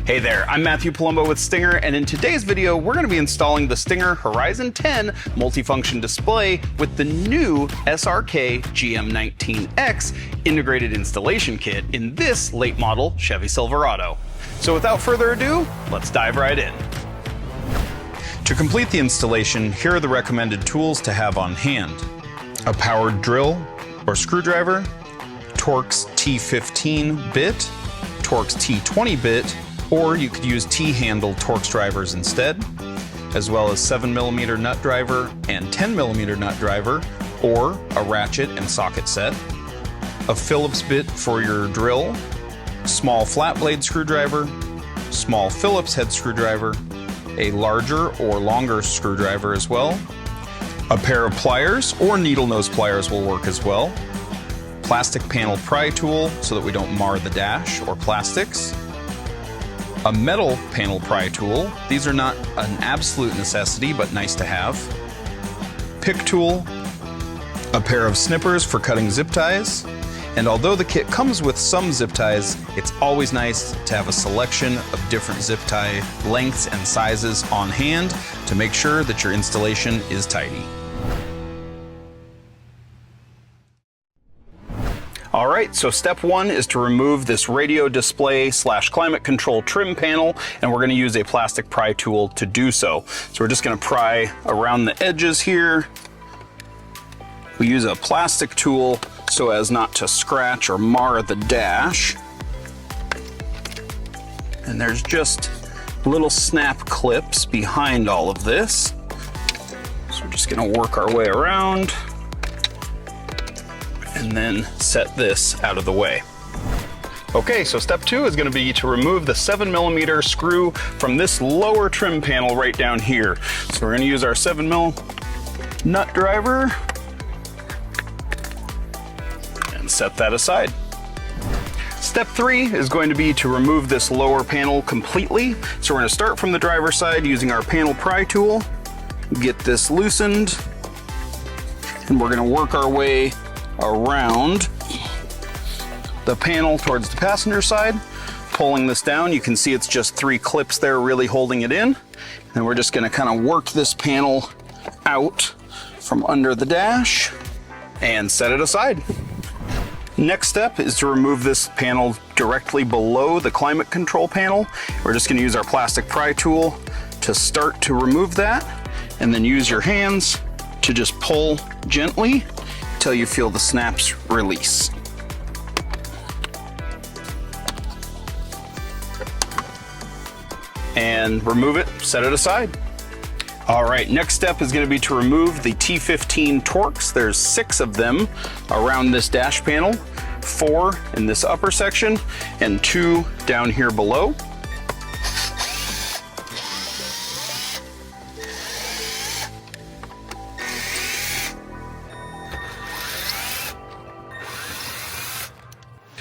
Hey there, I'm Matthew Palumbo with Stinger, and in today's video, we're going to be installing the Stinger HORIZON10 multifunction display with the new SRK GM19X integrated installation kit in this late model Chevy Silverado. So without further ado, let's dive right in. To complete the installation, here are the recommended tools to have on hand. A powered drill or screwdriver, Torx T15 bit, Torx T20 bit, or you could use T-handle Torx drivers instead, as well as 7mm nut driver and 10mm nut driver, or a ratchet and socket set, a Phillips bit for your drill, small flat blade screwdriver, small Phillips head screwdriver, a larger or longer screwdriver as well, a pair of pliers or needle nose pliers will work as well, plastic panel pry tool so that we don't mar the dash or plastics, a metal panel pry tool. These are not an absolute necessity, but nice to have. Pick tool, a pair of snippers for cutting zip ties, and although the kit comes with some zip ties, it's always nice to have a selection of different zip tie lengths and sizes on hand to make sure that your installation is tidy. All right, so step one is to remove this radio display / climate control trim panel, and we're gonna use a plastic pry tool to do so. So we're just gonna pry around the edges here. We use a plastic tool so as not to scratch or mar the dash. And there's just little snap clips behind all of this. So we're just gonna work our way around and then set this out of the way. Okay, so step two is gonna be to remove the 7mm screw from this lower trim panel right down here. So we're gonna use our 7mm nut driver and set that aside. Step three is going to be to remove this lower panel completely. So we're gonna start from the driver's side using our panel pry tool, get this loosened, and we're gonna work our way around the panel towards the passenger side. Pulling this down, you can see it's just 3 clips there really holding it in. And we're just gonna kind of work this panel out from under the dash and set it aside. Next step is to remove this panel directly below the climate control panel. We're just gonna use our plastic pry tool to start to remove that, and then use your hands to just pull gently until you feel the snaps release. And remove it, set it aside. All right, next step is gonna be to remove the T15 Torx. There's 6 of them around this dash panel, 4 in this upper section, and 2 down here below.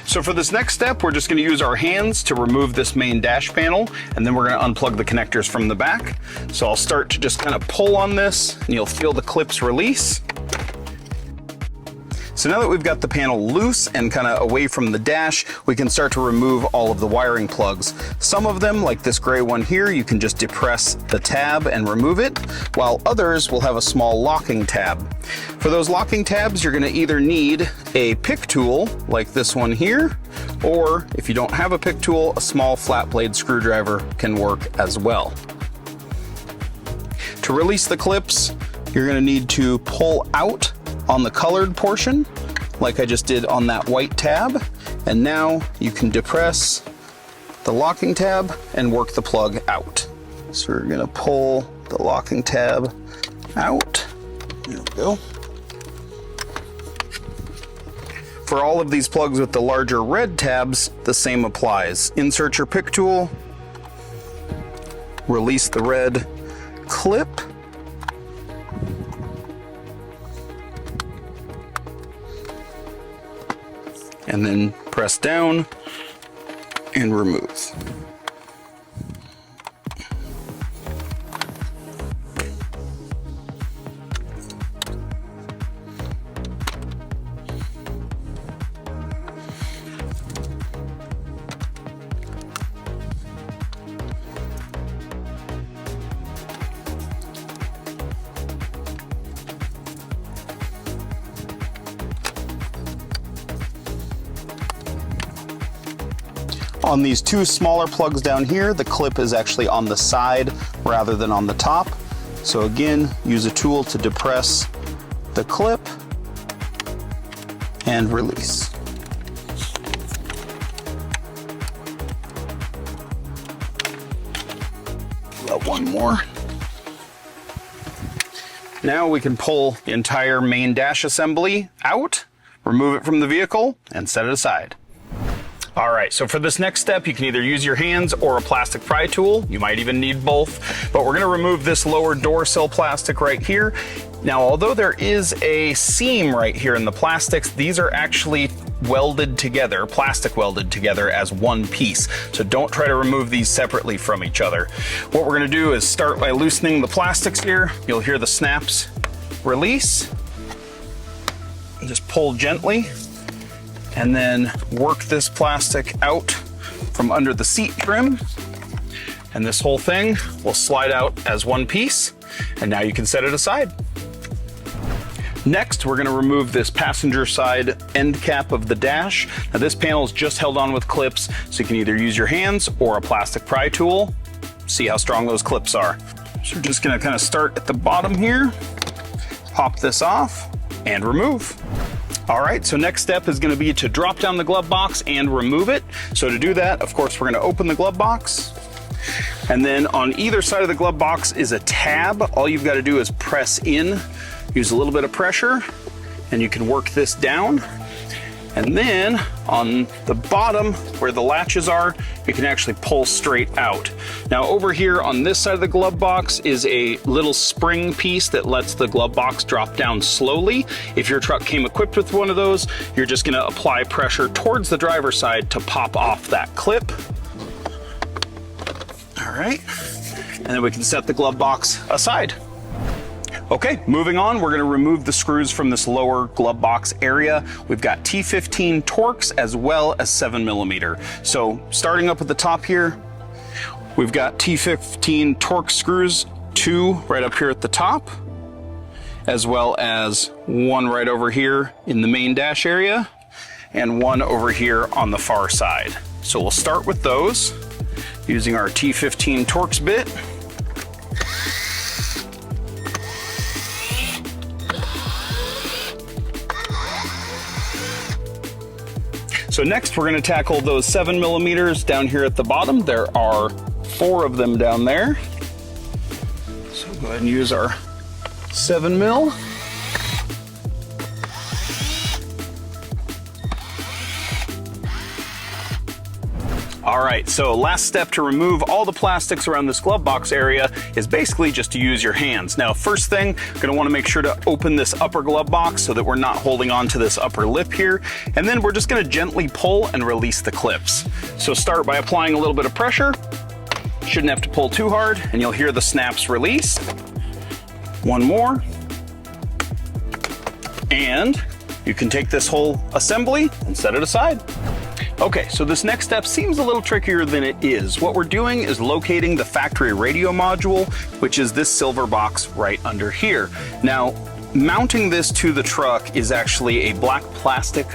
So for this next step, we're just gonna use our hands to remove this main dash panel, and then we're gonna unplug the connectors from the back. So I'll start to just kind of pull on this, and you'll feel the clips release. So now that we've got the panel loose and kind of away from the dash, we can start to remove all of the wiring plugs. Some of them, like this gray one here, you can just depress the tab and remove it, while others will have a small locking tab. For those locking tabs, you're gonna either need a pick tool, like this one here, or if you don't have a pick tool, a small flat blade screwdriver can work as well. To release the clips, you're gonna need to pull out on the colored portion, like I just did on that white tab, and now you can depress the locking tab and work the plug out. So we're gonna pull the locking tab out. There we go. For all of these plugs with the larger red tabs, the same applies. Insert your pick tool, release the red clip, and then press down and remove. On these two smaller plugs down here, the clip is actually on the side rather than on the top. So again, use a tool to depress the clip and release. Got one more. Now we can pull the entire main dash assembly out, remove it from the vehicle, and set it aside. All right, so for this next step, you can either use your hands or a plastic pry tool. You might even need both, but we're gonna remove this lower door sill plastic right here. Now, although there is a seam right here in the plastics, these are actually welded together, plastic welded together as one piece. So don't try to remove these separately from each other. What we're gonna do is start by loosening the plastics here. You'll hear the snaps release. Just pull gently, and then work this plastic out from under the seat trim. And this whole thing will slide out as one piece, and now you can set it aside. Next, we're gonna remove this passenger side end cap of the dash. Now this panel is just held on with clips, so you can either use your hands or a plastic pry tool. See how strong those clips are. So we're just gonna kind of start at the bottom here, pop this off, and remove. All right, so next step is gonna be to drop down the glove box and remove it. So to do that, of course, we're gonna open the glove box. And then on either side of the glove box is a tab. All you've gotta do is press in, use a little bit of pressure, and you can work this down. And then on the bottom where the latches are, you can actually pull straight out. Now over here on this side of the glove box is a little spring piece that lets the glove box drop down slowly. If your truck came equipped with one of those, you're just gonna apply pressure towards the driver's side to pop off that clip. All right, and then we can set the glove box aside. Okay, moving on, we're gonna remove the screws from this lower glove box area. We've got T15 Torx as well as 7mm. So starting up at the top here, we've got T15 Torx screws, 2 right up here at the top, as well as 1 right over here in the main dash area, and 1 over here on the far side. So we'll start with those using our T15 Torx bit. So next we're gonna tackle those 7mm down here at the bottom. There are 4 of them down there. So go ahead and use our 7mm. All right, so last step to remove all the plastics around this glove box area is basically just to use your hands. Now, first thing, you're gonna wanna make sure to open this upper glove box so that we're not holding on to this upper lip here. And then we're just gonna gently pull and release the clips. So start by applying a little bit of pressure. Shouldn't have to pull too hard, and you'll hear the snaps release. One more. And you can take this whole assembly and set it aside. Okay, so this next step seems a little trickier than it is. What we're doing is locating the factory radio module, which is this silver box right under here. Now, mounting this to the truck is actually a black plastic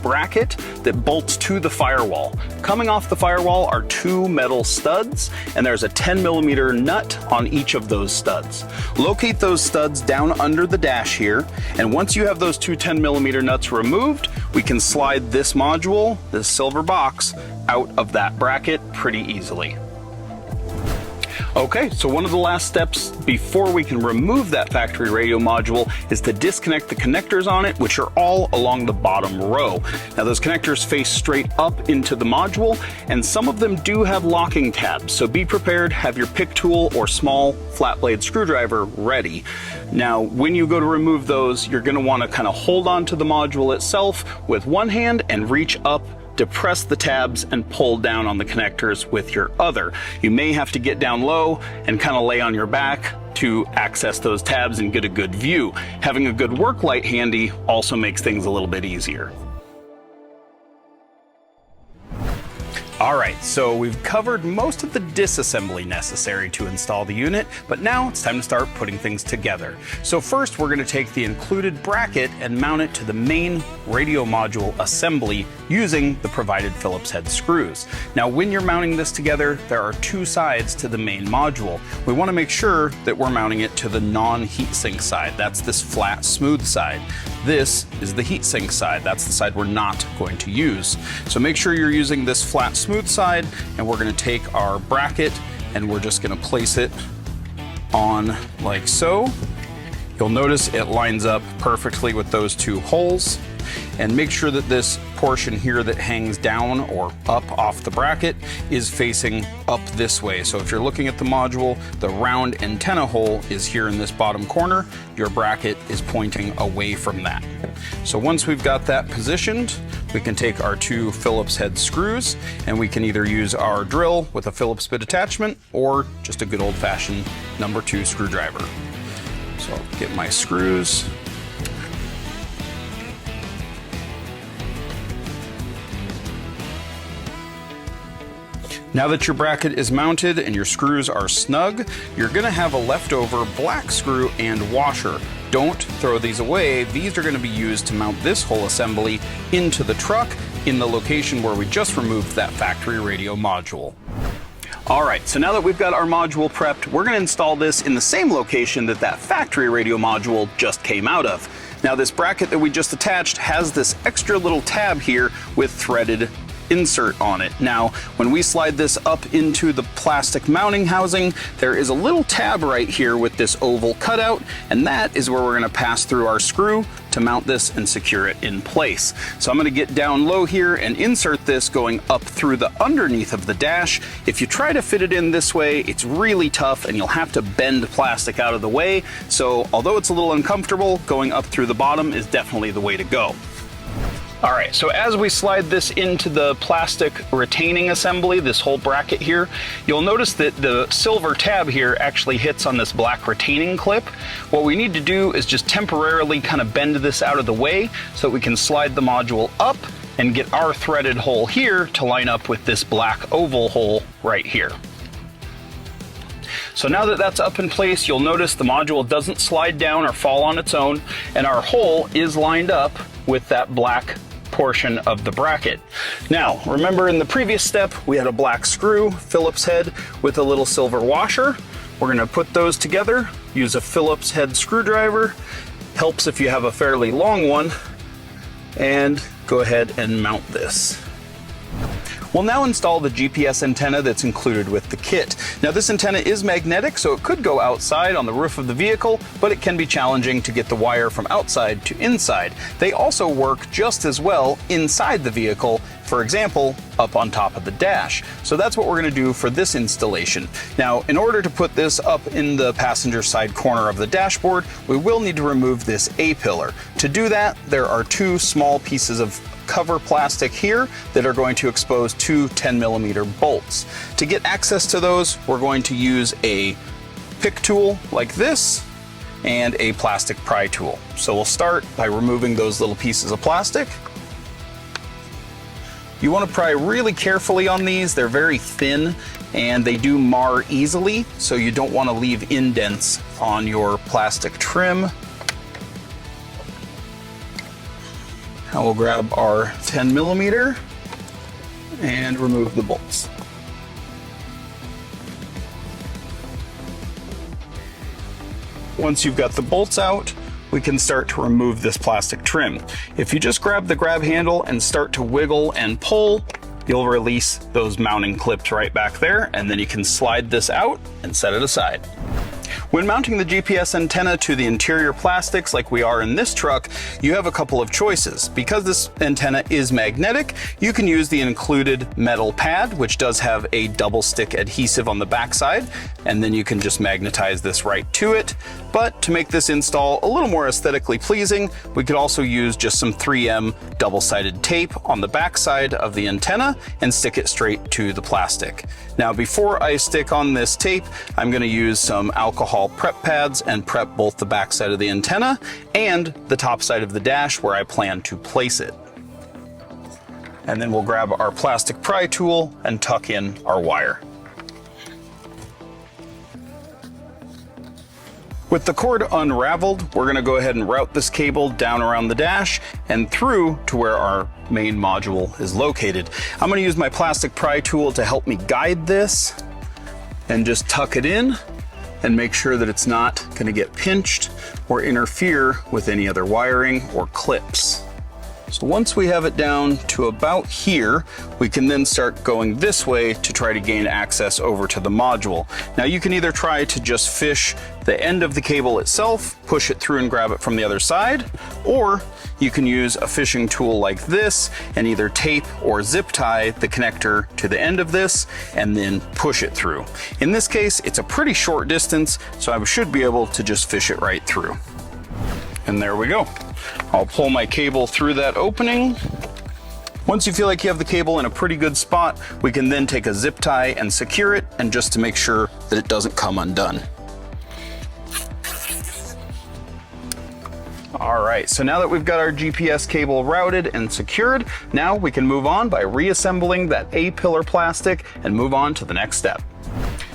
bracket that bolts to the firewall. Coming off the firewall are 2 metal studs, and there's a 10mm nut on each of those studs. Locate those studs down under the dash here, and once you have those 2 10mm nuts removed, we can slide this module, this silver box, out of that bracket pretty easily. Okay, so one of the last steps before we can remove that factory radio module is to disconnect the connectors on it, which are all along the bottom row. Now those connectors face straight up into the module, and some of them do have locking tabs, so be prepared, have your pick tool or small flat blade screwdriver ready. Now, when you go to remove those, you're gonna wanna kinda hold on to the module itself with one hand and reach up, depress the tabs, and pull down on the connectors with your other. You may have to get down low and kind of lay on your back to access those tabs and get a good view. Having a good work light handy also makes things a little bit easier. Alright, so we've covered most of the disassembly necessary to install the unit, but now it's time to start putting things together. So first we're going to take the included bracket and mount it to the main radio module assembly using the provided Phillips head screws. Now when you're mounting this together, there are two sides to the main module. We want to make sure that we're mounting it to the non-heatsink side. That's this flat, smooth side. This is the heatsink side. That's the side we're not going to use. So make sure you're using this flat, smooth side, and we're going to take our bracket and we're just going to place it on like so. You'll notice it lines up perfectly with those two holes. And make sure that this portion here that hangs down or up off the bracket is facing up this way. So if you're looking at the module, the round antenna hole is here in this bottom corner. Your bracket is pointing away from that. So once we've got that positioned, we can take our two Phillips head screws and we can either use our drill with a Phillips bit attachment or just a good old-fashioned number 2 screwdriver. So I'll get my screws. Now that your bracket is mounted and your screws are snug, you're going to have a leftover black screw and washer. Don't throw these away. These are going to be used to mount this whole assembly into the truck in the location where we just removed that factory radio module. Alright, so now that we've got our module prepped, we're going to install this in the same location that factory radio module just came out of. Now this bracket that we just attached has this extra little tab here with threaded insert on it. Now, when we slide this up into the plastic mounting housing, there is a little tab right here with this oval cutout, and that is where we're going to pass through our screw to mount this and secure it in place. So I'm going to get down low here and insert this going up through the underneath of the dash. If you try to fit it in this way, it's really tough and you'll have to bend plastic out of the way. So although it's a little uncomfortable, going up through the bottom is definitely the way to go. Alright, so as we slide this into the plastic retaining assembly, this whole bracket here, you'll notice that the silver tab here actually hits on this black retaining clip. What we need to do is just temporarily kind of bend this out of the way so that we can slide the module up and get our threaded hole here to line up with this black oval hole right here. So now that that's up in place, you'll notice the module doesn't slide down or fall on its own, and our hole is lined up with that black portion of the bracket. Now, remember in the previous step, we had a black screw, Phillips head with a little silver washer. We're going to put those together, use a Phillips head screwdriver, helps if you have a fairly long one, and go ahead and mount this. We'll now install the GPS antenna that's included with the kit. Now this antenna is magnetic, so it could go outside on the roof of the vehicle, but it can be challenging to get the wire from outside to inside. They also work just as well inside the vehicle, for example, up on top of the dash. So that's what we're going to do for this installation. Now, in order to put this up in the passenger side corner of the dashboard, we will need to remove this A-pillar. To do that, there are two small pieces of cover plastic here that are going to expose two 10mm bolts. To get access to those, we're going to use a pick tool like this and a plastic pry tool. So we'll start by removing those little pieces of plastic. You want to pry really carefully on these. They're very thin and they do mar easily, so you don't want to leave indents on your plastic trim. Now we'll grab our 10mm and remove the bolts. Once you've got the bolts out, we can start to remove this plastic trim. If you just grab the grab handle and start to wiggle and pull, you'll release those mounting clips right back there, and then you can slide this out and set it aside. When mounting the GPS antenna to the interior plastics like we are in this truck, you have a couple of choices. Because this antenna is magnetic, you can use the included metal pad, which does have a double stick adhesive on the backside, and then you can just magnetize this right to it. But to make this install a little more aesthetically pleasing, we could also use just some 3M double-sided tape on the backside of the antenna and stick it straight to the plastic. Now, before I stick on this tape, I'm going to use some alcohol prep pads and prep both the backside of the antenna and the top side of the dash where I plan to place it. And then we'll grab our plastic pry tool and tuck in our wire. With the cord unraveled, we're going to go ahead and route this cable down around the dash and through to where our main module is located. I'm going to use my plastic pry tool to help me guide this and just tuck it in and make sure that it's not going to get pinched or interfere with any other wiring or clips. So once we have it down to about here, we can then start going this way to try to gain access over to the module. Now you can either try to just fish the end of the cable itself, push it through and grab it from the other side, or you can use a fishing tool like this and either tape or zip tie the connector to the end of this and then push it through. In this case, it's a pretty short distance, so I should be able to just fish it right through. And there we go. I'll pull my cable through that opening. Once you feel like you have the cable in a pretty good spot, we can then take a zip tie and secure it, and just to make sure that it doesn't come undone. All right, so now that we've got our GPS cable routed and secured, now we can move on by reassembling that A-pillar plastic and move on to the next step.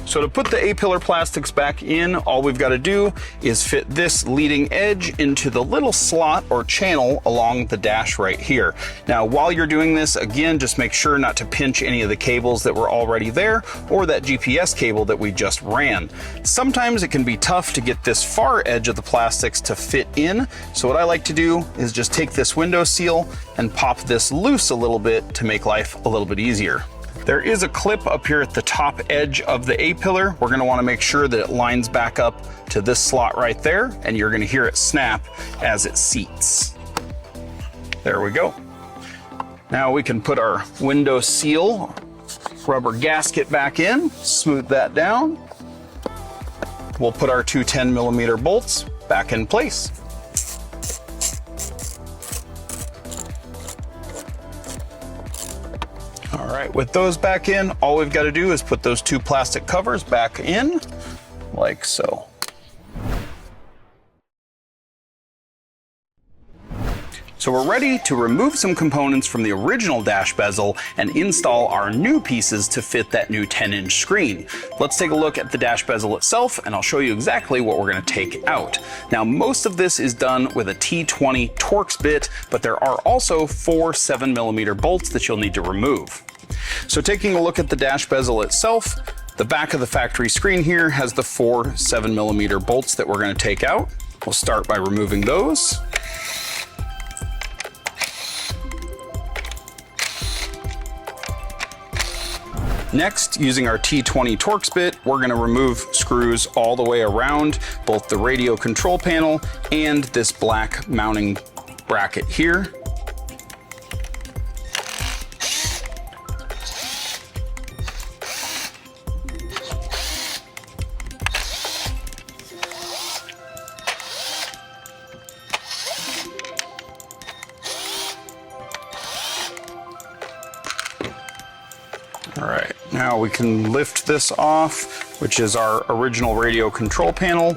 So to put the A-pillar plastics back in, all we've got to do is fit this leading edge into the little slot or channel along the dash right here. Now, while you're doing this, again, just make sure not to pinch any of the cables that were already there or that GPS cable that we just ran. Sometimes it can be tough to get this far edge of the plastics to fit in. So what I like to do is just take this window seal and pop this loose a little bit to make life a little bit easier. There is a clip up here at the top edge of the A-pillar. We're going to want to make sure that it lines back up to this slot right there, and you're going to hear it snap as it seats. There we go. Now we can put our window seal rubber gasket back in, smooth that down. We'll put our two 10mm bolts back in place. All right, with those back in, all we've got to do is put those two plastic covers back in, like so. So we're ready to remove some components from the original dash bezel and install our new pieces to fit that new 10-inch screen. Let's take a look at the dash bezel itself, and I'll show you exactly what we're going to take out. Now, most of this is done with a T20 Torx bit, but there are also 4 7mm bolts that you'll need to remove. So taking a look at the dash bezel itself, the back of the factory screen here has the 4 7mm bolts that we're going to take out. We'll start by removing those. Next, using our T20 Torx bit, we're going to remove screws all the way around both the radio control panel and this black mounting bracket here. All right, now we can lift this off, which is our original radio control panel,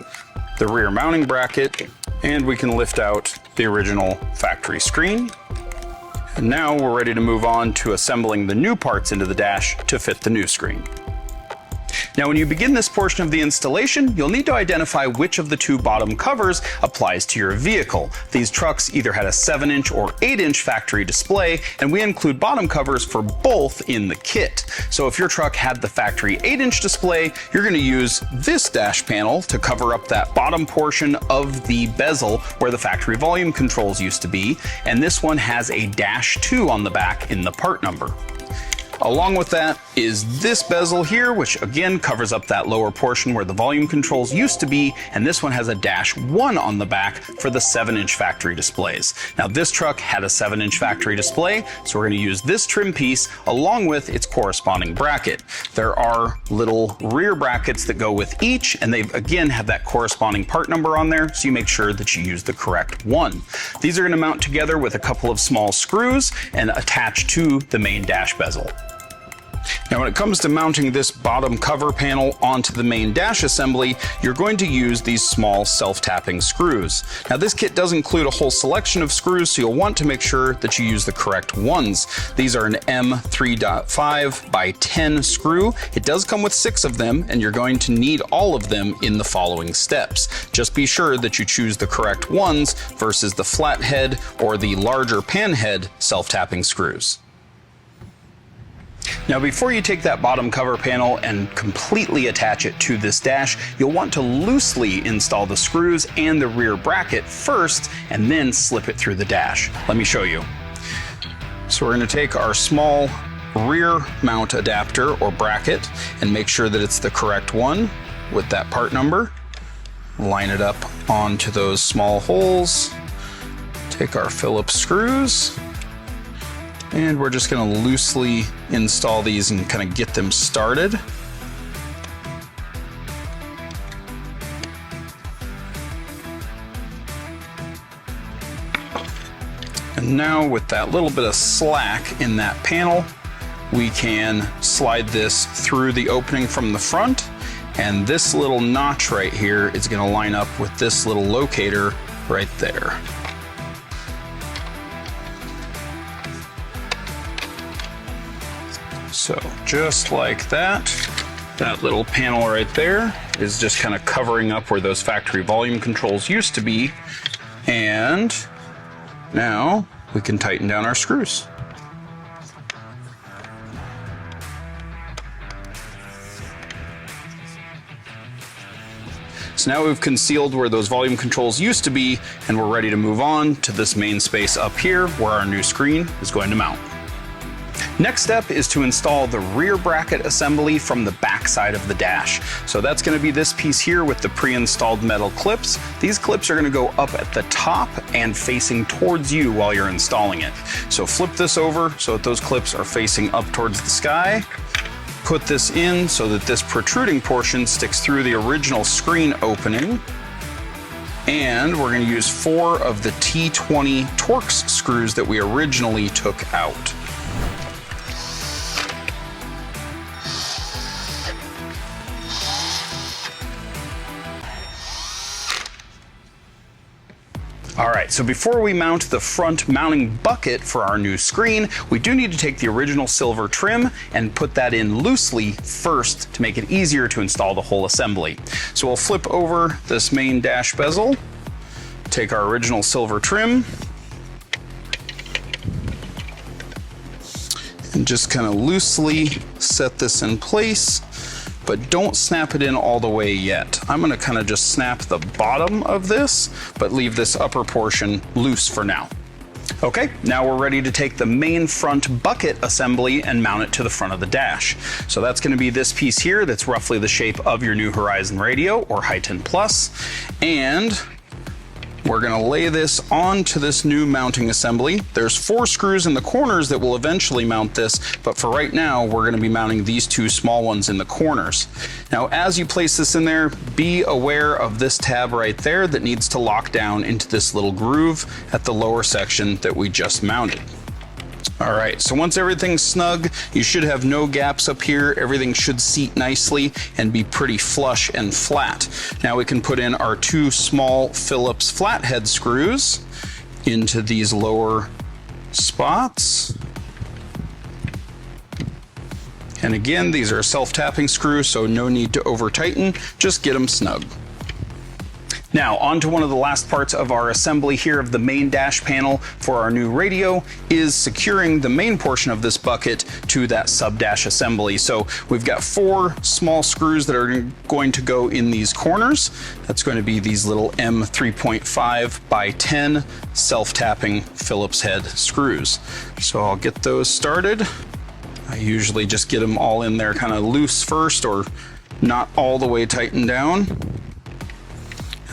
the rear mounting bracket, and we can lift out the original factory screen. And now we're ready to move on to assembling the new parts into the dash to fit the new screen. Now, when you begin this portion of the installation, you'll need to identify which of the two bottom covers applies to your vehicle. These trucks either had a 7-inch or 8-inch factory display, and we include bottom covers for both in the kit. So if your truck had the factory 8-inch display, you're going to use this dash panel to cover up that bottom portion of the bezel where the factory volume controls used to be, and this one has a -2 on the back in the part number. Along with that is this bezel here, which again covers up that lower portion where the volume controls used to be, and this one has a -1 on the back for the 7-inch factory displays. Now this truck had a 7-inch factory display, so we're going to use this trim piece along with its corresponding bracket. There are little rear brackets that go with each, and they again have that corresponding part number on there, so you make sure that you use the correct one. These are going to mount together with a couple of small screws and attach to the main dash bezel. Now when it comes to mounting this bottom cover panel onto the main dash assembly, you're going to use these small self-tapping screws. Now this kit does include a whole selection of screws, so you'll want to make sure that you use the correct ones. These are an M3.5 by 10 screw. It does come with 6 of them, and you're going to need all of them in the following steps. Just be sure that you choose the correct ones versus the flathead or the larger panhead self-tapping screws. Now before you take that bottom cover panel and completely attach it to this dash, you'll want to loosely install the screws and the rear bracket first and then slip it through the dash. Let me show you. So we're going to take our small rear mount adapter or bracket and make sure that it's the correct one with that part number. Line it up onto those small holes. Take our Phillips screws. And we're just going to loosely install these and kind of get them started. And now with that little bit of slack in that panel, we can slide this through the opening from the front. And this little notch right here is going to line up with this little locator right there. So just like that, that little panel right there is just kind of covering up where those factory volume controls used to be. And now we can tighten down our screws. So now we've concealed where those volume controls used to be, and we're ready to move on to this main space up here where our new screen is going to mount. Next step is to install the rear bracket assembly from the back side of the dash. So that's going to be this piece here with the pre-installed metal clips. These clips are going to go up at the top and facing towards you while you're installing it. So flip this over so that those clips are facing up towards the sky. Put this in so that this protruding portion sticks through the original screen opening. And we're going to use 4 of the T20 Torx screws that we originally took out. Alright, so before we mount the front mounting bucket for our new screen, we do need to take the original silver trim and put that in loosely first to make it easier to install the whole assembly. So we'll flip over this main dash bezel, take our original silver trim, and just kind of loosely set this in place. But don't snap it in all the way yet. I'm gonna kind of just snap the bottom of this, but leave this upper portion loose for now. Okay, now we're ready to take the main front bucket assembly and mount it to the front of the dash. So that's gonna be this piece here that's roughly the shape of your new Horizon radio or HI10 Plus. And we're going to lay this onto this new mounting assembly. There's 4 screws in the corners that will eventually mount this, but for right now, we're going to be mounting these 2 small ones in the corners. Now, as you place this in there, be aware of this tab right there that needs to lock down into this little groove at the lower section that we just mounted. All right, so once everything's snug, you should have no gaps up here. Everything should seat nicely and be pretty flush and flat. Now we can put in our 2 small Phillips flathead screws into these lower spots. And again, these are self-tapping screws, so no need to over tighten, just get them snug. Now, on to one of the last parts of our assembly here of the main dash panel for our new radio is securing the main portion of this bucket to that sub-dash assembly. So we've got 4 small screws that are going to go in these corners. That's going to be these little M3.5 by 10 self-tapping Phillips head screws. So I'll get those started. I usually just get them all in there kind of loose first or not all the way tightened down.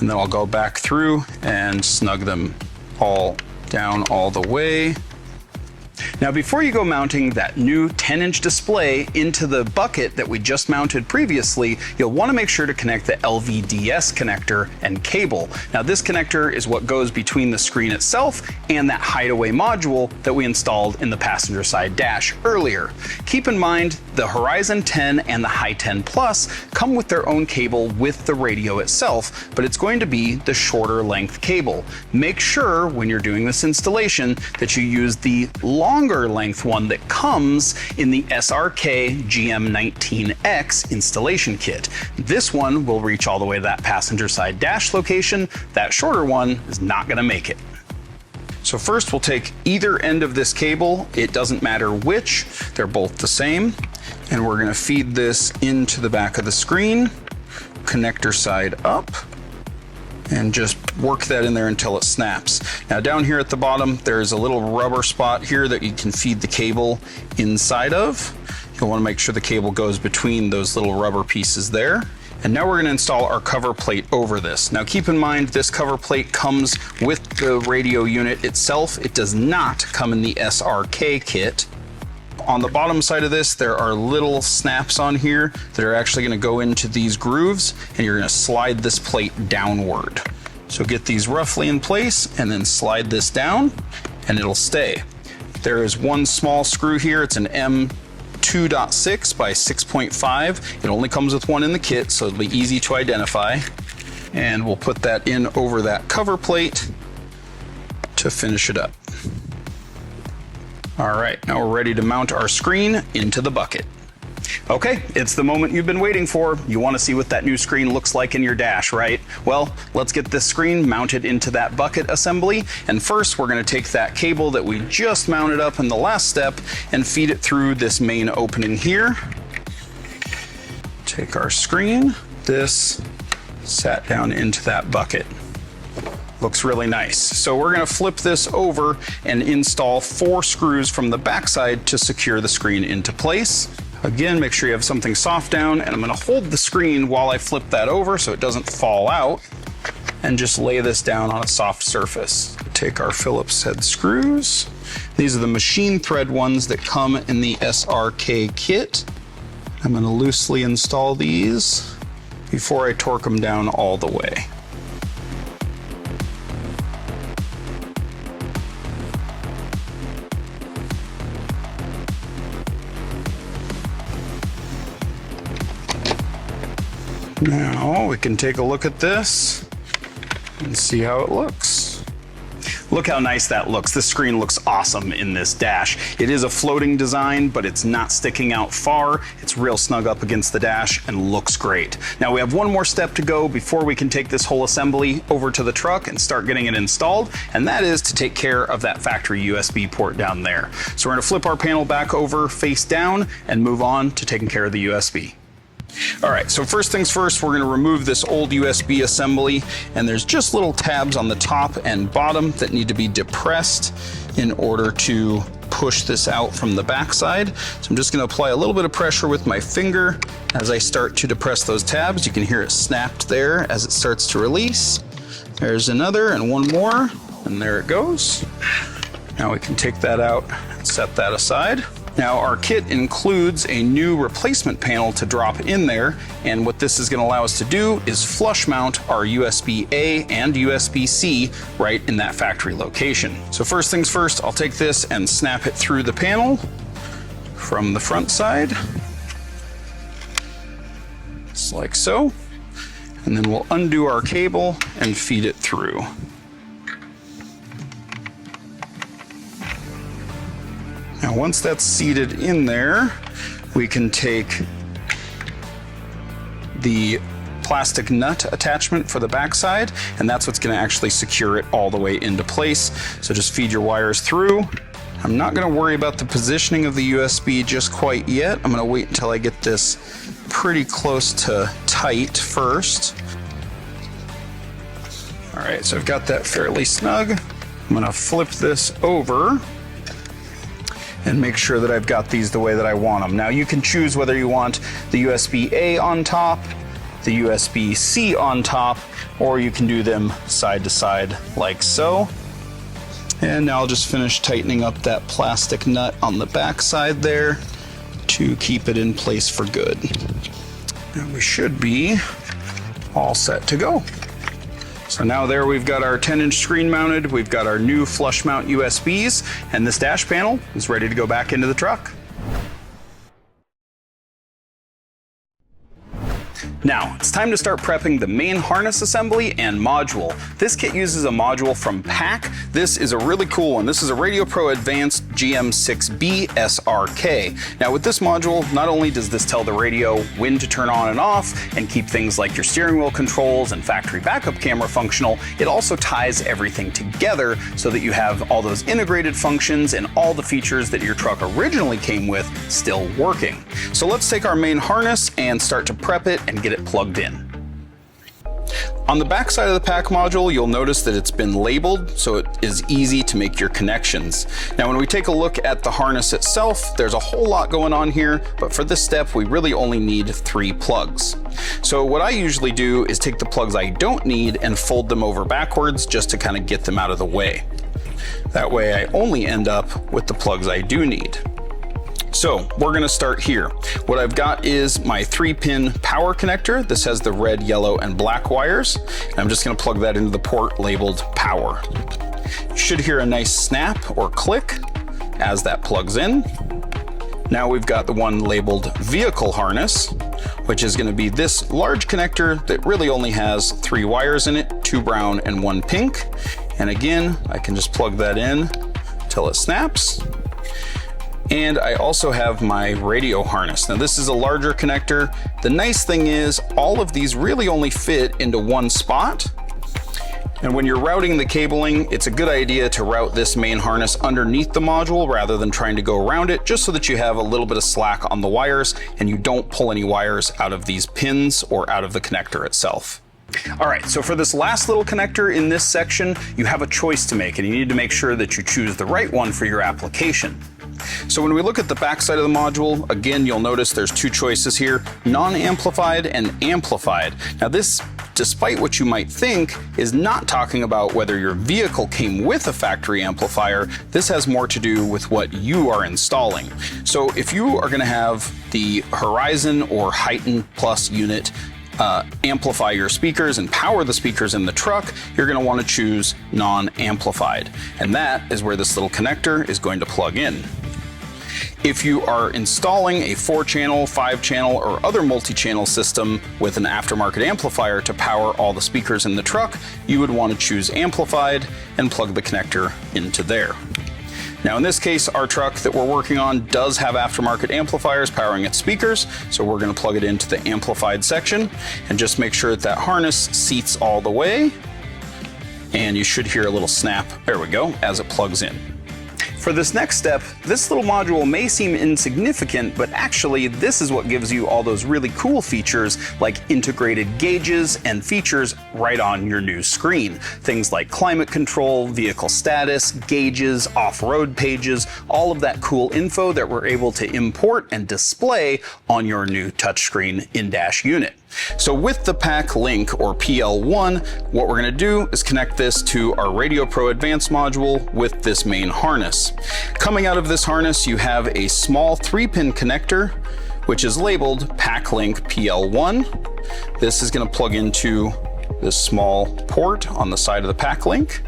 And then I'll go back through and snug them all down all the way. Now before you go mounting that new 10-inch display into the bucket that we just mounted previously, you'll want to make sure to connect the LVDS connector and cable. Now this connector is what goes between the screen itself and that hideaway module that we installed in the passenger side dash earlier. Keep in mind the Horizon 10 and the High 10 Plus come with their own cable with the radio itself, but it's going to be the shorter length cable. Make sure when you're doing this installation that you use the longer length one that comes in the SRK GM19X installation kit. This one will reach all the way to that passenger side dash location. That shorter one is not going to make it. So first we'll take either end of this cable, it doesn't matter which, they're both the same, and we're going to feed this into the back of the screen, connector side up, and just work that in there until it snaps. Now down here at the bottom, there's a little rubber spot here that you can feed the cable inside of. You'll want to make sure the cable goes between those little rubber pieces there. And now we're going to install our cover plate over this. Now keep in mind this cover plate comes with the radio unit itself. It does not come in the SRK kit. On the bottom side of this, there are little snaps on here that are actually going to go into these grooves, and you're going to slide this plate downward. So get these roughly in place and then slide this down and it'll stay. There is one small screw here. It's an M2.6 by 6.5. It only comes with one in the kit, so it'll be easy to identify. And we'll put that in over that cover plate to finish it up. All right, now we're ready to mount our screen into the bucket. Okay, it's the moment you've been waiting for. You want to see what that new screen looks like in your dash, right? Well, let's get this screen mounted into that bucket assembly. And first, we're going to take that cable that we just mounted up in the last step and feed it through this main opening here. Take our screen, this sat down into that bucket. Looks really nice. So we're going to flip this over and install 4 screws from the backside to secure the screen into place. Again, make sure you have something soft down, and I'm going to hold the screen while I flip that over so it doesn't fall out, and just lay this down on a soft surface. Take our Phillips head screws. These are the machine thread ones that come in the SRK kit. I'm going to loosely install these before I torque them down all the way. Now we can take a look at this and see how it looks. Look how nice that looks. This screen looks awesome in this dash. It is a floating design, but it's not sticking out far. It's real snug up against the dash and looks great. Now we have one more step to go before we can take this whole assembly over to the truck and start getting it installed, and that is to take care of that factory USB port down there. So we're going to flip our panel back over face down and move on to taking care of the USB. All right, so first things first, we're going to remove this old USB assembly, and there's just little tabs on the top and bottom that need to be depressed in order to push this out from the backside. So I'm just going to apply a little bit of pressure with my finger as I start to depress those tabs. You can hear it snapped there as it starts to release. There's another and one more, and there it goes. Now we can take that out and set that aside. Now our kit includes a new replacement panel to drop in there, and what this is going to allow us to do is flush mount our USB-A and USB-C right in that factory location. So first things first, I'll take this and snap it through the panel from the front side, just like so, and then we'll undo our cable and feed it through. Now once that's seated in there, we can take the plastic nut attachment for the backside, and that's what's going to actually secure it all the way into place. So just feed your wires through. I'm not going to worry about the positioning of the USB just quite yet. I'm going to wait until I get this pretty close to tight first. All right, so I've got that fairly snug. I'm going to flip this over and make sure that I've got these the way that I want them. Now you can choose whether you want the USB-A on top, the USB-C on top, or you can do them side to side like so. And now I'll just finish tightening up that plastic nut on the back side there to keep it in place for good. And we should be all set to go. So now there we've got our 10-inch screen mounted, we've got our new flush mount USBs, and this dash panel is ready to go back into the truck. Now, it's time to start prepping the main harness assembly and module. This kit uses a module from PAC. This is a really cool one. This is a RadioPRO Advanced GM6B SRK. Now with this module, not only does this tell the radio when to turn on and off and keep things like your steering wheel controls and factory backup camera functional, it also ties everything together so that you have all those integrated functions and all the features that your truck originally came with still working. So let's take our main harness and start to prep it and get it plugged in. On the back side of the PAC module, you'll notice that it's been labeled so it is easy to make your connections. Now when we take a look at the harness itself, there's a whole lot going on here, but for this step we really only need 3 plugs. So what I usually do is take the plugs I don't need and fold them over backwards just to kind of get them out of the way. That way I only end up with the plugs I do need. So we're gonna start here. What I've got is my 3-pin power connector. This has the red, yellow, and black wires. And I'm just gonna plug that into the port labeled power. You should hear a nice snap or click as that plugs in. Now we've got the one labeled vehicle harness, which is gonna be this large connector that really only has 3 wires in it, 2 brown and 1 pink. And again, I can just plug that in till it snaps. And I also have my radio harness. Now this is a larger connector. The nice thing is all of these really only fit into one spot. And when you're routing the cabling, it's a good idea to route this main harness underneath the module rather than trying to go around it, just so that you have a little bit of slack on the wires and you don't pull any wires out of these pins or out of the connector itself. All right, so for this last little connector in this section, you have a choice to make and you need to make sure that you choose the right one for your application. So when we look at the back side of the module, again, you'll notice there's 2 choices here, non-amplified and amplified. Now this, despite what you might think, is not talking about whether your vehicle came with a factory amplifier. This has more to do with what you are installing. So if you are gonna have the Horizon or Heighten Plus unit amplify your speakers and power the speakers in the truck, you're going to want to choose non-amplified. And that is where this little connector is going to plug in. If you are installing a 4-channel, 5-channel, or other multi-channel system with an aftermarket amplifier to power all the speakers in the truck, you would want to choose amplified and plug the connector into there. Now in this case, our truck that we're working on does have aftermarket amplifiers powering its speakers, so we're going to plug it into the amplified section and just make sure that that harness seats all the way, and you should hear a little snap, there we go, as it plugs in. For this next step, this little module may seem insignificant, but actually this is what gives you all those really cool features like integrated gauges and features right on your new screen. Things like climate control, vehicle status, gauges, off-road pages, all of that cool info that we're able to import and display on your new touchscreen in-dash unit. So with the PAC link or PL1, what we're going to do is connect this to our RadioPRO Advanced module with this main harness. Coming out of this harness, you have a small 3-pin connector, which is labeled PAC link PL1. This is going to plug into this small port on the side of the PAC link.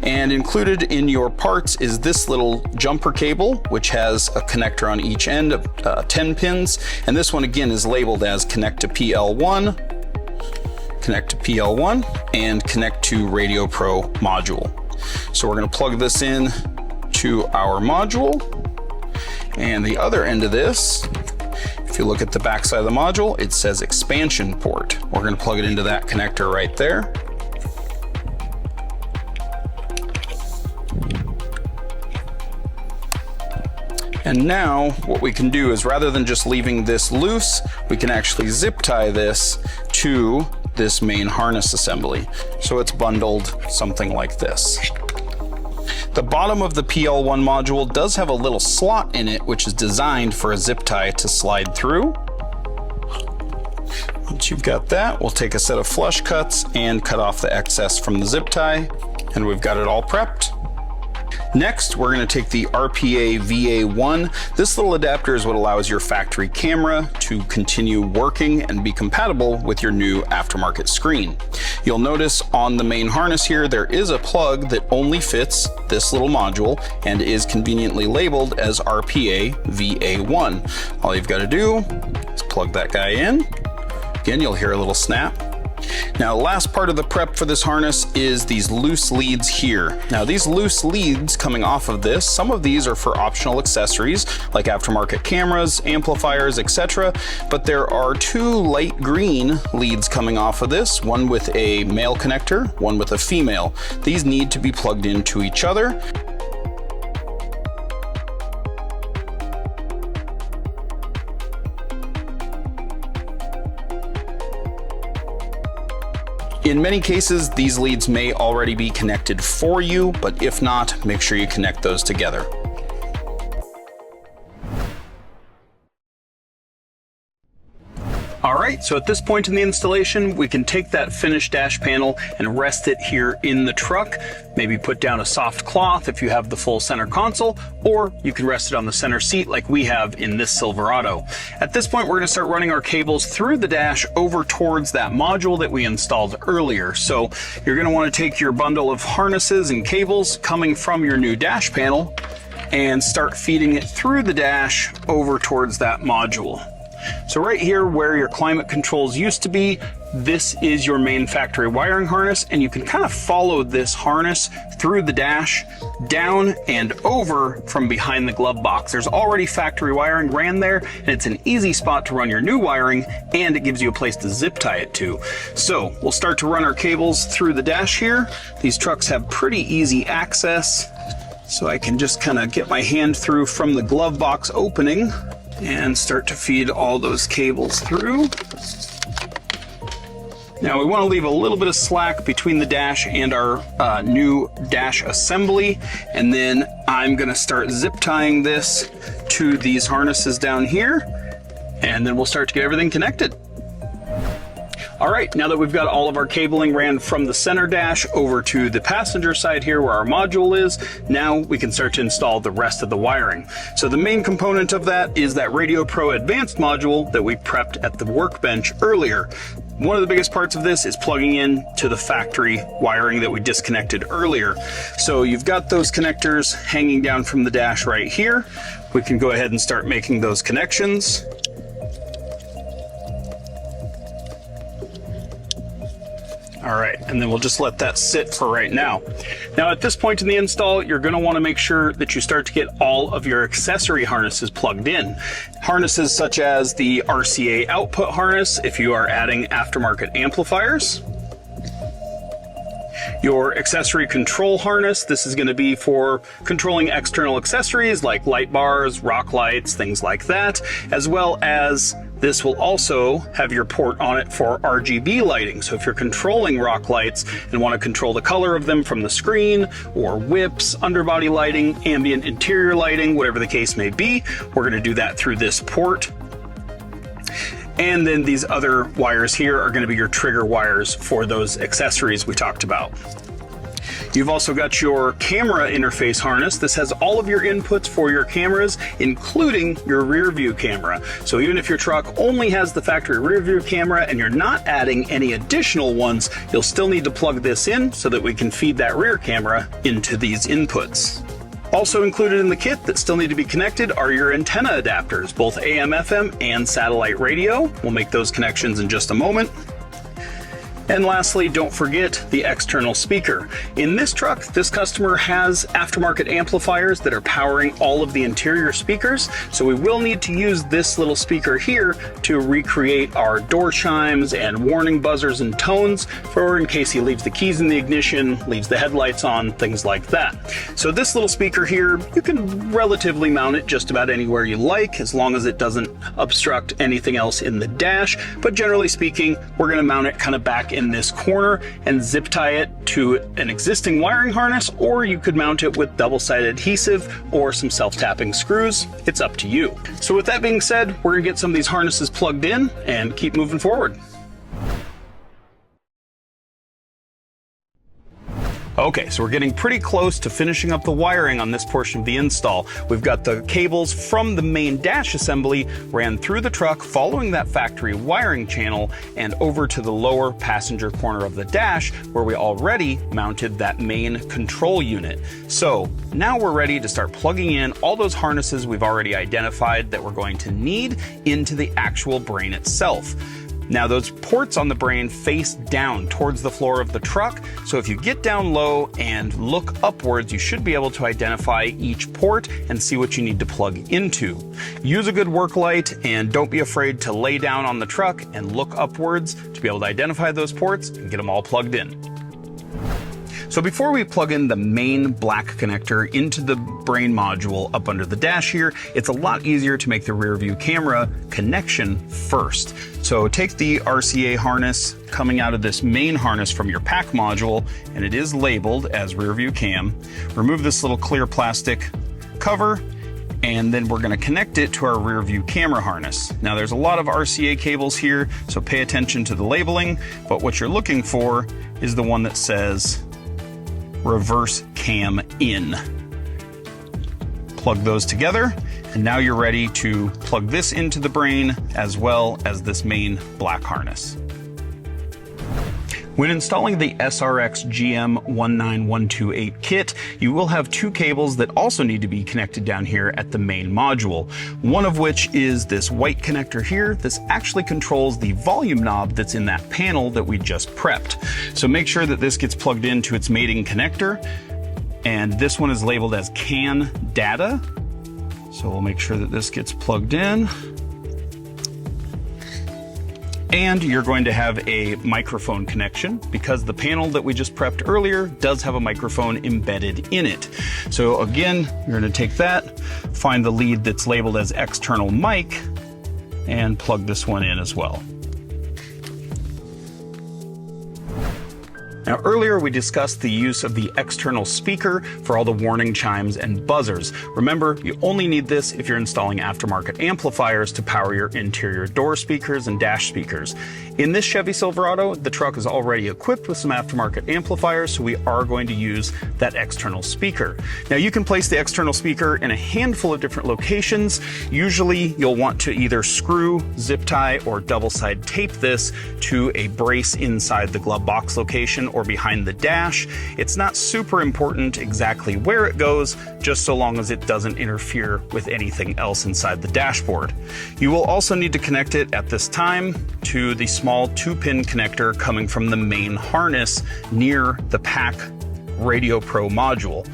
And included in your parts is this little jumper cable, which has a connector on each end of 10 pins. And this one again is labeled as connect to PL1, and connect to RadioPRO module. So we're going to plug this in to our module. And the other end of this, if you look at the back side of the module, it says expansion port. We're going to plug it into that connector right there. And now what we can do is, rather than just leaving this loose, we can actually zip tie this to this main harness assembly. So it's bundled something like this. The bottom of the PL1 module does have a little slot in it, which is designed for a zip tie to slide through. Once you've got that, we'll take a set of flush cuts and cut off the excess from the zip tie, and we've got it all prepped. Next, we're going to take the RPA VA1. This little adapter is what allows your factory camera to continue working and be compatible with your new aftermarket screen. You'll notice on the main harness here, there is a plug that only fits this little module and is conveniently labeled as RPA VA1. All you've got to do is plug that guy in. Again, you'll hear a little snap. Now, the last part of the prep for this harness is these loose leads here. Now, these loose leads coming off of this, some of these are for optional accessories like aftermarket cameras, amplifiers, etc. But there are two light green leads coming off of this, one with a male connector, one with a female. These need to be plugged into each other. In many cases, these leads may already be connected for you, but if not, make sure you connect those together. Alright, so at this point in the installation, we can take that finished dash panel and rest it here in the truck. Maybe put down a soft cloth if you have the full center console, or you can rest it on the center seat like we have in this Silverado. At this point, we're going to start running our cables through the dash over towards that module that we installed earlier. So you're going to want to take your bundle of harnesses and cables coming from your new dash panel and start feeding it through the dash over towards that module. So right here where your climate controls used to be, this is your main factory wiring harness, and you can kind of follow this harness through the dash, down and over from behind the glove box. There's already factory wiring ran there, and it's an easy spot to run your new wiring, and it gives you a place to zip tie it to. So we'll start to run our cables through the dash here. These trucks have pretty easy access, so I can just kind of get my hand through from the glove box opening and start to feed all those cables through. Now we want to leave a little bit of slack between the dash and our new dash assembly, and then I'm going to start zip tying this to these harnesses down here, and then we'll start to get everything connected. All right, now that we've got all of our cabling ran from the center dash over to the passenger side here where our module is, now we can start to install the rest of the wiring. So the main component of that is that RadioPRO Advanced module that we prepped at the workbench earlier. One of the biggest parts of this is plugging in to the factory wiring that we disconnected earlier. So you've got those connectors hanging down from the dash right here. We can go ahead and start making those connections. All right, and then we'll just let that sit for right now. Now at this point in the install, you're going to want to make sure that you start to get all of your accessory harnesses plugged in. Harnesses such as the RCA output harness if you are adding aftermarket amplifiers. Your accessory control harness, this is going to be for controlling external accessories like light bars, rock lights, things like that, as well as this will also have your port on it for RGB lighting. So if you're controlling rock lights and want to control the color of them from the screen, or whips, underbody lighting, ambient interior lighting, whatever the case may be, we're going to do that through this port. And then these other wires here are going to be your trigger wires for those accessories we talked about. You've also got your camera interface harness. This has all of your inputs for your cameras, including your rear view camera. So even if your truck only has the factory rear view camera and you're not adding any additional ones, you'll still need to plug this in so that we can feed that rear camera into these inputs. Also included in the kit that still need to be connected are your antenna adapters, both AM, FM, and satellite radio. We'll make those connections in just a moment. And lastly, don't forget the external speaker. In this truck, this customer has aftermarket amplifiers that are powering all of the interior speakers, so we will need to use this little speaker here to recreate our door chimes and warning buzzers and tones for in case he leaves the keys in the ignition, leaves the headlights on, things like that. So this little speaker here, you can relatively mount it just about anywhere you like, as long as it doesn't obstruct anything else in the dash, but generally speaking, we're going to mount it kind of back in this corner and zip tie it to an existing wiring harness, or you could mount it with double-sided adhesive or some self-tapping screws. It's up to you. So with that being said, we're gonna get some of these harnesses plugged in and keep moving forward. Okay, so we're getting pretty close to finishing up the wiring on this portion of the install. We've got the cables from the main dash assembly ran through the truck, following that factory wiring channel, and over to the lower passenger corner of the dash, where we already mounted that main control unit. So now we're ready to start plugging in all those harnesses we've already identified that we're going to need into the actual brain itself. Now those ports on the brain face down towards the floor of the truck, so if you get down low and look upwards, you should be able to identify each port and see what you need to plug into. Use a good work light and don't be afraid to lay down on the truck and look upwards to be able to identify those ports and get them all plugged in. So before we plug in the main black connector into the brain module up under the dash here, it's a lot easier to make the rear view camera connection first. So take the RCA harness coming out of this main harness from your PAC module, and it is labeled as rear view cam. Remove this little clear plastic cover, and then we're going to connect it to our rear view camera harness. Now there's a lot of RCA cables here, so pay attention to the labeling, but what you're looking for is the one that says reverse cam in. Plug those together, and now you're ready to plug this into the brain as well as this main black harness. When installing the SRX GM19128 kit, you will have two cables that also need to be connected down here at the main module. One of which is this white connector here. This actually controls the volume knob that's in that panel that we just prepped. So make sure that this gets plugged into its mating connector. And this one is labeled as CAN data. So we'll make sure that this gets plugged in. And you're going to have a microphone connection because the panel that we just prepped earlier does have a microphone embedded in it. So again, you're going to take that, find the lead that's labeled as external mic, and plug this one in as well. Now earlier we discussed the use of the external speaker for all the warning chimes and buzzers. Remember, you only need this if you're installing aftermarket amplifiers to power your interior door speakers and dash speakers. In this Chevy Silverado, the truck is already equipped with some aftermarket amplifiers, so we are going to use that external speaker. Now you can place the external speaker in a handful of different locations. Usually you'll want to either screw, zip tie, or double side tape this to a brace inside the glove box location or behind the dash. It's not super important exactly where it goes, just so long as it doesn't interfere with anything else inside the dashboard. You will also need to connect it at this time to the small 2-pin connector coming from the main harness near the PAC RadioPRO module.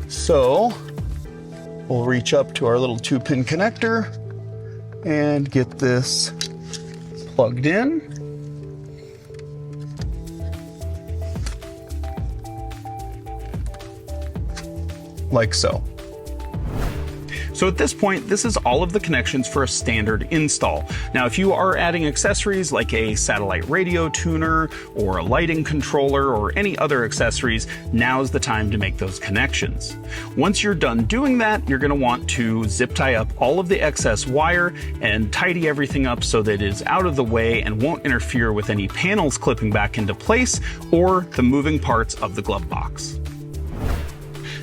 So we'll reach up to our little 2-pin connector and get this plugged in. Like so. So at this point, this is all of the connections for a standard install. Now, if you are adding accessories like a satellite radio tuner or a lighting controller or any other accessories, now's the time to make those connections. Once you're done doing that, you're going to want to zip tie up all of the excess wire and tidy everything up so that it is out of the way and won't interfere with any panels clipping back into place or the moving parts of the glove box.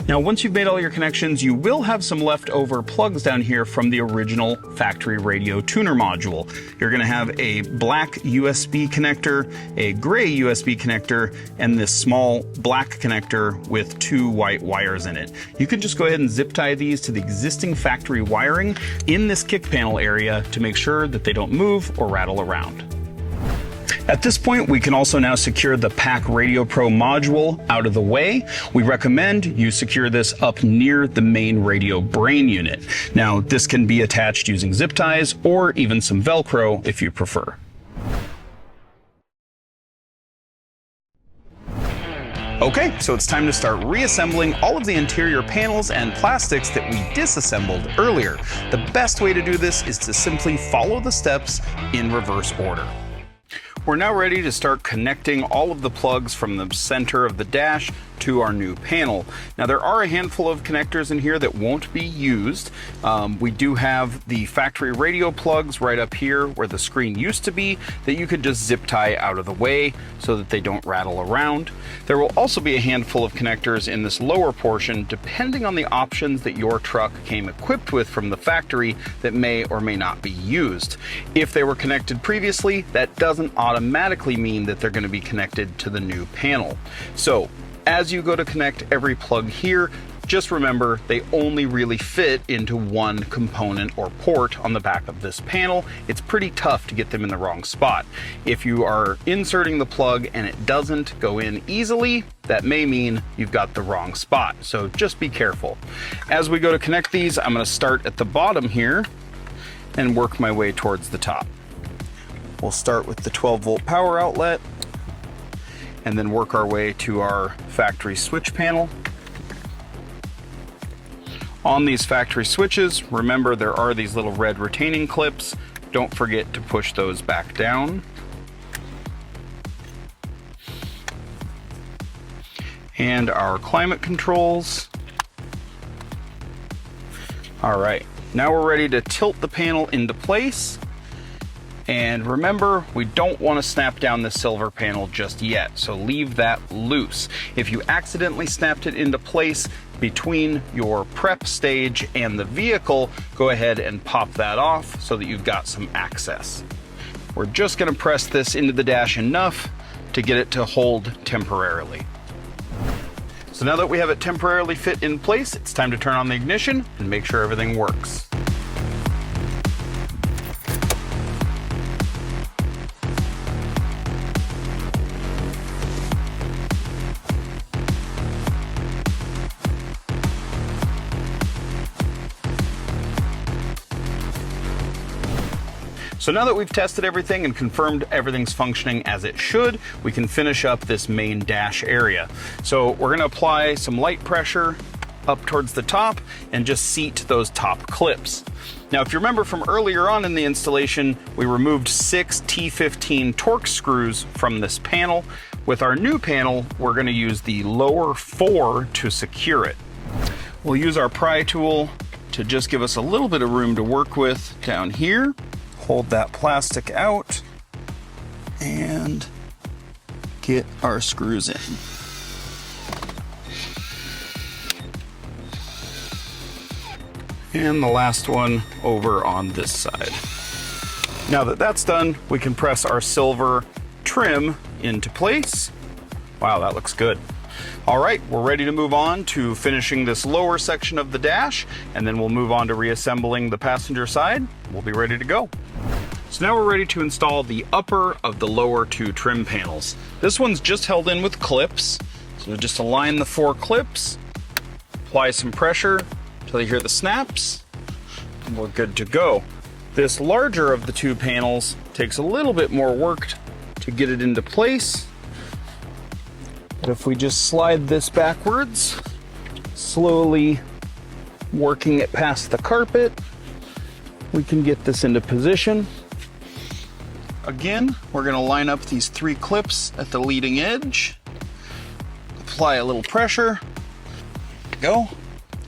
Now, once you've made all your connections, you will have some leftover plugs down here from the original factory radio tuner module. You're going to have a black USB connector, a gray USB connector, and this small black connector with 2 white wires in it. You can just go ahead and zip tie these to the existing factory wiring in this kick panel area to make sure that they don't move or rattle around. At this point, we can also now secure the PAC RadioPRO module out of the way. We recommend you secure this up near the main radio brain unit. Now, this can be attached using zip ties or even some Velcro if you prefer. Okay, so it's time to start reassembling all of the interior panels and plastics that we disassembled earlier. The best way to do this is to simply follow the steps in reverse order. We're now ready to start connecting all of the plugs from the center of the dash to our new panel. Now there are a handful of connectors in here that won't be used. We do have the factory radio plugs right up here where the screen used to be that you could just zip tie out of the way so that they don't rattle around. There will also be a handful of connectors in this lower portion depending on the options that your truck came equipped with from the factory that may or may not be used. If they were connected previously, that doesn't automatically mean that they're going to be connected to the new panel. So as you go to connect every plug here, just remember they only really fit into one component or port on the back of this panel. It's pretty tough to get them in the wrong spot. If you are inserting the plug and it doesn't go in easily, that may mean you've got the wrong spot. So just be careful. As we go to connect these, I'm going to start at the bottom here and work my way towards the top. We'll start with the 12-volt power outlet and then work our way to our factory switch panel. On these factory switches, remember there are these little red retaining clips. Don't forget to push those back down. And our climate controls. All right, now we're ready to tilt the panel into place. And remember, we don't want to snap down the silver panel just yet, so leave that loose. If you accidentally snapped it into place between your prep stage and the vehicle, go ahead and pop that off so that you've got some access. We're just going to press this into the dash enough to get it to hold temporarily. So now that we have it temporarily fit in place, it's time to turn on the ignition and make sure everything works. So now that we've tested everything and confirmed everything's functioning as it should, we can finish up this main dash area. So we're going to apply some light pressure up towards the top and just seat those top clips. Now, if you remember from earlier on in the installation, we removed 6 T15 Torx screws from this panel. With our new panel, we're going to use the lower 4 to secure it. We'll use our pry tool to just give us a little bit of room to work with down here. Hold that plastic out and get our screws in. And the last one over on this side. Now that that's done, we can press our silver trim into place. Wow, that looks good. All right, we're ready to move on to finishing this lower section of the dash, and then we'll move on to reassembling the passenger side. We'll be ready to go. So now we're ready to install the upper of the lower 2 trim panels. This one's just held in with clips. So just align the 4 clips, apply some pressure until you hear the snaps, and we're good to go. This larger of the 2 panels takes a little bit more work to get it into place. But if we just slide this backwards, slowly working it past the carpet, we can get this into position. Again, we're going to line up these 3 clips at the leading edge, apply a little pressure, go.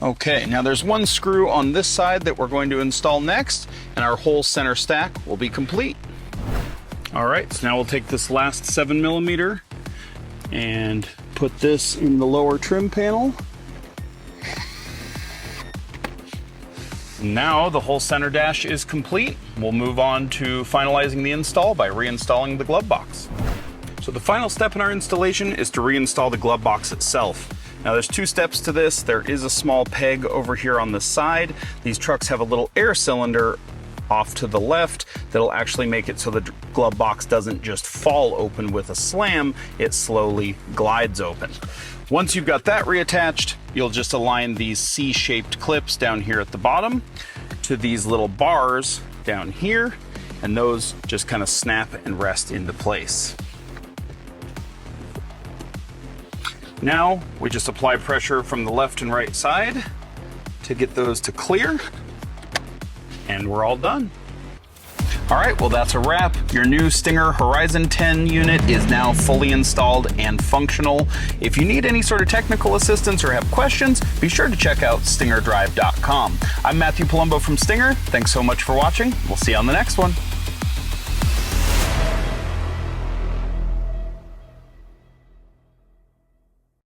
Okay, now there's 1 screw on this side that we're going to install next, and our whole center stack will be complete. All right, so now we'll take this last 7mm and put this in the lower trim panel. Now the whole center dash is complete. We'll move on to finalizing the install by reinstalling the glove box. So the final step in our installation is to reinstall the glove box itself. Now there's 2 steps to this. There is a small peg over here on the side. These trucks have a little air cylinder off to the left that'll actually make it so the glove box doesn't just fall open with a slam, it slowly glides open. Once you've got that reattached, you'll just align these C-shaped clips down here at the bottom to these little bars down here, and those just kind of snap and rest into place. Now we just apply pressure from the left and right side to get those to clear, and we're all done. All right, well that's a wrap. Your new Stinger HORIZON10 unit is now fully installed and functional. If you need any sort of technical assistance or have questions, be sure to check out StingerDrive.com. I'm Matthew Palumbo from Stinger. Thanks so much for watching. We'll see you on the next one.